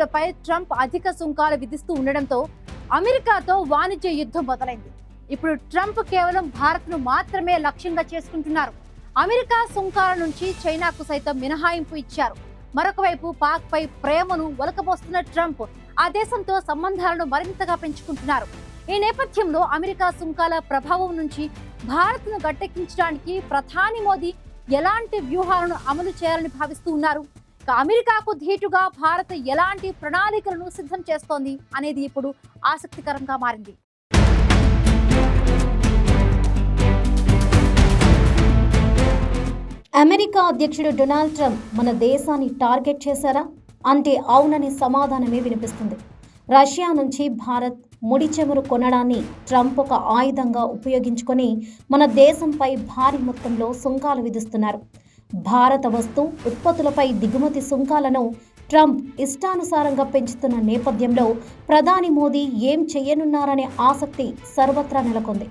ఉత్పత్తులపై ట్రంప్ అధిక సుంకాలు విధిస్తూ ఉండడంతో అమెరికాతో వాణిజ్య యుద్ధం మొదలైంది. ఇప్పుడు ట్రంప్ కేవలం భారత్ను మాత్రమే లక్ష్యంగా చేసుకుంటున్నారు. అమెరికా సుంకాల నుంచి చైనాకు సైతం మినహాయింపు ఇచ్చారు. మరొక వైపు పాక్ పై ప్రేమను ఒలకబోస్తున్న ట్రంప్ ఆ దేశంతో సంబంధాలను మరింతగా పెంచుకుంటున్నారు. ఈ నేపథ్యంలో అమెరికా సుంకాల ప్రభావం నుంచి భారత్ను గట్టెక్కించడానికి ప్రధాని మోదీ ఎలాంటి వ్యూహాలను అమలు చేయాలని భావిస్తూ ఉన్నారు? అమెరికాకు ధీటుగా భారత్ ఎలాంటి ప్రణాళికలను సిద్ధం చేస్తోంది అనేది ఇప్పుడు ఆసక్తికరంగా మారింది. అమెరికా అధ్యక్షుడు డొనాల్డ్ ట్రంప్ మన దేశాన్ని టార్గెట్ చేశారా అంటే అవుననే సమాధానమే వినిపిస్తుంది. రష్యా నుంచి భారత్ ముడి చమురు కొనడాన్ని ట్రంప్ ఒక ఆయుధంగా ఉపయోగించుకొని మన దేశంపై భారీ మొత్తంలో సుంకాలు విధిస్తున్నారు. భారత వస్తు ఉత్పత్తులపై దిగుమతి సుంకాలను ట్రంప్ ఇష్టానుసారంగా పెంచుతున్న నేపథ్యంలో ప్రధాని మోదీ ఏం చేయనున్నారనే ఆసక్తి సర్వత్రా నెలకొంది.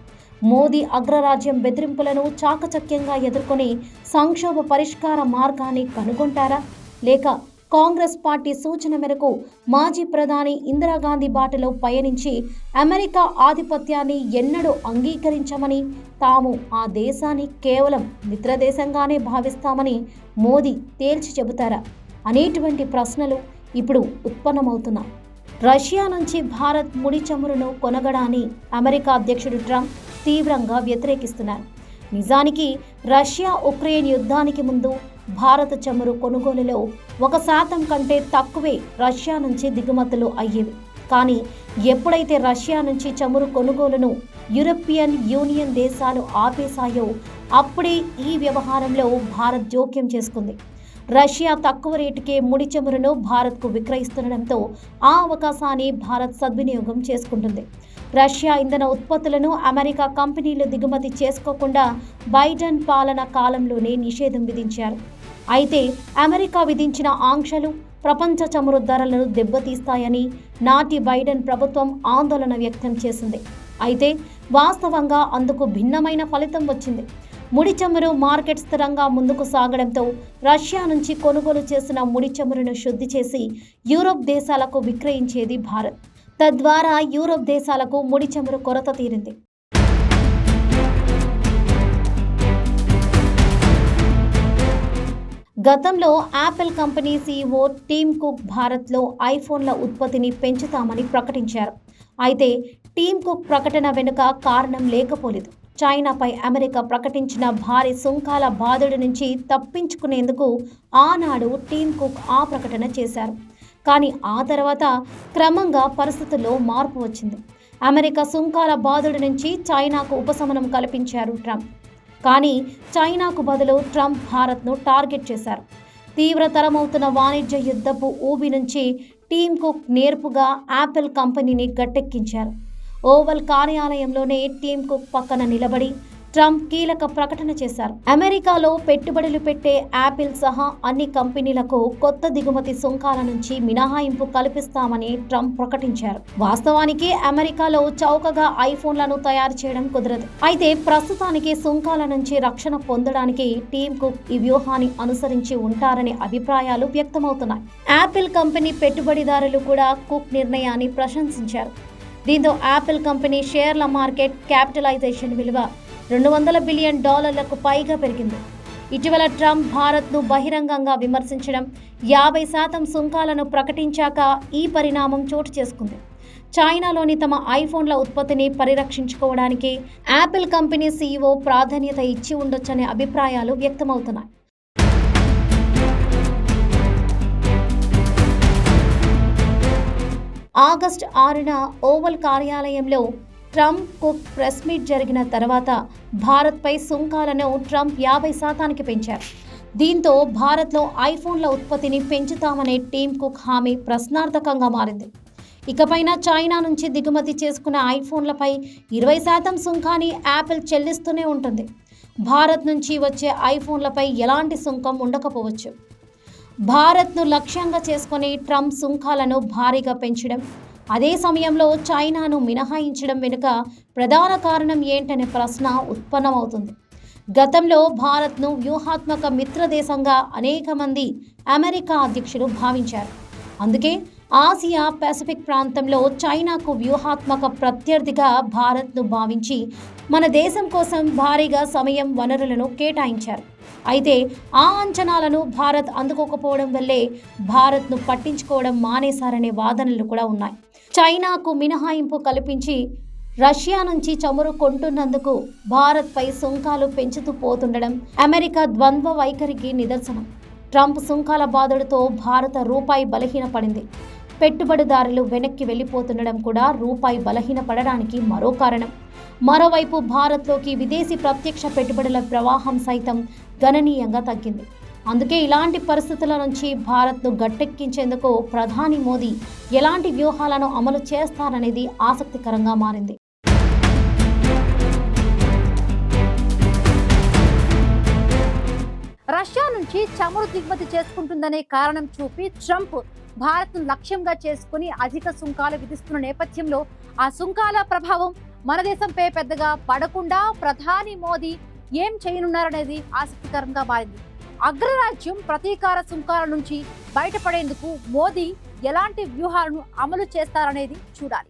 మోదీ అగ్రరాజ్యం బెదిరింపులను చాకచక్యంగా ఎదుర్కొని సంక్షోభ పరిష్కార మార్గాన్ని కనుగొంటారా, లేక కాంగ్రెస్ పార్టీ సూచన మేరకు మాజీ ప్రధాని ఇందిరాగాంధీ బాటలో పయనించి అమెరికా ఆధిపత్యాన్ని ఎన్నడూ అంగీకరించమని, తాము ఆ దేశాన్ని కేవలం మిత్రదేశంగానే భావిస్తామని మోదీ తేల్చి చెబుతారా అనేటువంటి ప్రశ్నలు ఇప్పుడు ఉత్పన్నమవుతున్నాయి. రష్యా నుంచి భారత్ ముడి చమురును కొనగడాన్ని అమెరికా అధ్యక్షుడు ట్రంప్ తీవ్రంగా వ్యతిరేకిస్తున్నారు. నిజానికి రష్యా ఉక్రెయిన్ యుద్ధానికి ముందు భారత చమురు కొనుగోలులో 1% కంటే తక్కువే రష్యా నుంచి దిగుమతులు అయ్యేవి. కానీ ఎప్పుడైతే రష్యా నుంచి చమురు కొనుగోలును యూరోపియన్ యూనియన్ దేశాలు ఆపేశాయో అప్పుడే ఈ వ్యవహారంలో భారత్ జోక్యం చేసుకుంది. రష్యా తక్కువ రేటుకే ముడి చమురును భారత్కు విక్రయిస్తుండడంతో ఆ అవకాశాన్ని భారత్ సద్వినియోగం చేసుకుంటుంది. రష్యా ఇంధన ఉత్పత్తులను అమెరికా కంపెనీలు దిగుమతి చేసుకోకుండా బైడెన్ పాలన కాలంలోనే నిషేధం విధించారు. అయితే అమెరికా విధించిన ఆంక్షలు ప్రపంచ చమురు ధరలను దెబ్బతీస్తాయని నాటి బైడెన్ ప్రభుత్వం ఆందోళన వ్యక్తం చేసింది. అయితే వాస్తవంగా అందుకు భిన్నమైన ఫలితం వచ్చింది. ముడి చమురు మార్కెట్ స్థిరంగా ముందుకు సాగడంతో రష్యా నుంచి కొనుగోలు చేసిన ముడి చమురును శుద్ధి చేసి యూరోప్ దేశాలకు విక్రయించేది భారత్. తద్వారా యూరోప్ దేశాలకు ముడి చమురు కొరత తీరింది. గతంలో Apple company CEO Tim Cook భారత్లో ఐఫోన్ల ఉత్పత్తిని పెంచుతామని ప్రకటించారు. అయితే టిమ్ కుక్ ప్రకటన వెనుక కారణం లేకపోలేదు. చైనాపై అమెరికా ప్రకటించిన భారీ సుంకాల బాధుడి నుంచి తప్పించుకునేందుకు ఆనాడు టిమ్ కుక్ ఆ ప్రకటన చేశారు. కానీ ఆ తర్వాత క్రమంగా పరిస్థితుల్లో మార్పు వచ్చింది. అమెరికా సుంకాల బాధుడి నుంచి చైనాకు ఉపశమనం కల్పించారు ట్రంప్. కానీ చైనాకు బదులు ట్రంప్ భారత్ను టార్గెట్ చేశారు. తీవ్రతరమవుతున్న వాణిజ్య యుద్ధపు ఊబి నుంచి టిమ్ కుక్ నేర్పుగా యాపిల్ కంపెనీని గట్టెక్కించారు. ఓవల్ కార్యాలయంలోనే టిమ్ కుక్ పక్కన నిలబడి ట్రంప్ కీలక ప్రకటన చేశారు. అమెరికాలో పెట్టుబడులు పెట్టే యాపిల్ సహా అన్ని కంపెనీలకు కొత్త దిగుమతి సుంకాల నుంచి మినహాయింపు కల్పిస్తామని ట్రంప్ ప్రకటించారు. వాస్తవానికి అమెరికాలో చౌకగా ఐఫోన్లను తయారు చేయడం కుదరదు. అయితే ప్రస్తుతానికి సుంకాల నుంచి రక్షణ పొందడానికి టిమ్ కుక్ ఈ వ్యూహాన్ని అనుసరించి ఉంటారనే అభిప్రాయాలు వ్యక్తమవుతున్నాయి. యాపిల్ కంపెనీ పెట్టుబడిదారులు కూడా కుక్ నిర్ణయాన్ని ప్రశంసించారు. దీంతో యాపిల్ కంపెనీ షేర్ల మార్కెట్ క్యాపిటలైజేషన్ విలువ $200 బిలియన్ పైగా పెరిగింది. ఇటీవల ట్రంప్ భారత్ను బహిరంగంగా విమర్శించడం, 50% సుంకాలను ప్రకటించాక ఈ పరిణామం చోటు చేసుకుంది. చైనాలోని తమ ఐఫోన్ల ఉత్పత్తిని పరిరక్షించుకోవడానికి యాపిల్ కంపెనీ సీఈఓ ప్రాధాన్యత ఇచ్చి ఉండొచ్చనే అభిప్రాయాలు వ్యక్తమవుతున్నాయి. ఆగస్టు 6న ఓవల్ కార్యాలయంలో ట్రంప్ కుక్ ప్రెస్ మీట్ జరిగిన తర్వాత భారత్పై సుంకాలను ట్రంప్ 50% పెంచారు. దీంతో భారత్లో ఐఫోన్ల ఉత్పత్తిని పెంచుతామనే టిమ్ కుక్ హామీ ప్రశ్నార్థకంగా మారింది. ఇకపైన చైనా నుంచి దిగుమతి చేసుకున్న ఐఫోన్లపై 20% సుంకాన్ని యాపిల్ చెల్లిస్తూనే ఉంటుంది. భారత్ నుంచి వచ్చే ఐఫోన్లపై ఎలాంటి సుంకం ఉండకపోవచ్చు. భారత్ను లక్ష్యంగా చేసుకుని ట్రంప్ సుంకాలను భారీగా పెంచడం, అదే సమయంలో చైనాను మినహాయించడం వెనుక ప్రధాన కారణం ఏంటనే ప్రశ్న ఉత్పన్నమవుతుంది. గతంలో భారత్ను వ్యూహాత్మక మిత్రదేశంగా అనేక మంది అమెరికా అధ్యక్షులు భావించారు. అందుకే ఆసియా పెసిఫిక్ ప్రాంతంలో చైనాకు వ్యూహాత్మక ప్రత్యర్థిగా భారత్ను భావించి మన దేశం కోసం భారీగా సమయం వనరులను కేటాయించారు. అయితే ఆ అంచనాలను భారత్ అందుకోకపోవడం వల్లే భారత్ను పట్టించుకోవడం మానేశారనే వాదనలు కూడా ఉన్నాయి. చైనాకు మినహాయింపు కల్పించి రష్యా నుంచి చమురు కొంటున్నందుకు భారత్పై సుంకాలు పెంచుతూ పోతుండడం అమెరికా ద్వంద్వ వైఖరికి నిదర్శనం. ట్రంప్ సుంకాల బాధుడితో భారత రూపాయి బలహీనపడింది. పెట్టుబడిదారులు వెనక్కి వెళ్లిపోతుండడం కూడా రూపాయి బలహీనపడడానికి మరో కారణం. మరోవైపు భారత్లోకి విదేశీ ప్రత్యక్ష పెట్టుబడుల ప్రవాహం సైతం గణనీయంగా తగ్గింది. అందుకే ఇలాంటి పరిస్థితుల నుంచి భారత్ను గట్టెక్కించేందుకు ప్రధాని మోదీ ఎలాంటి వ్యూహాలను అమలు చేస్తారనేది ఆసక్తికరంగా మారింది. రష్యా నుంచి చమురు దిగుమతి చేసుకుంటుందనే కారణం చూపి ట్రంప్ భారత్ను లక్ష్యంగా చేసుకుని అధిక సుంకాలు విధిస్తున్న నేపథ్యంలో ఆ సుంకాల ప్రభావం మన దేశంపై పెద్దగా పడకుండా ప్రధాని మోదీ ఏం చేయనున్నారనేది ఆసక్తికరంగా మారింది. అగ్రరాజ్యం ప్రతీకార సుంకాల నుంచి బయటపడేందుకు మోదీ ఎలాంటి వ్యూహాలను అమలు చేస్తారనేది చూడాలి.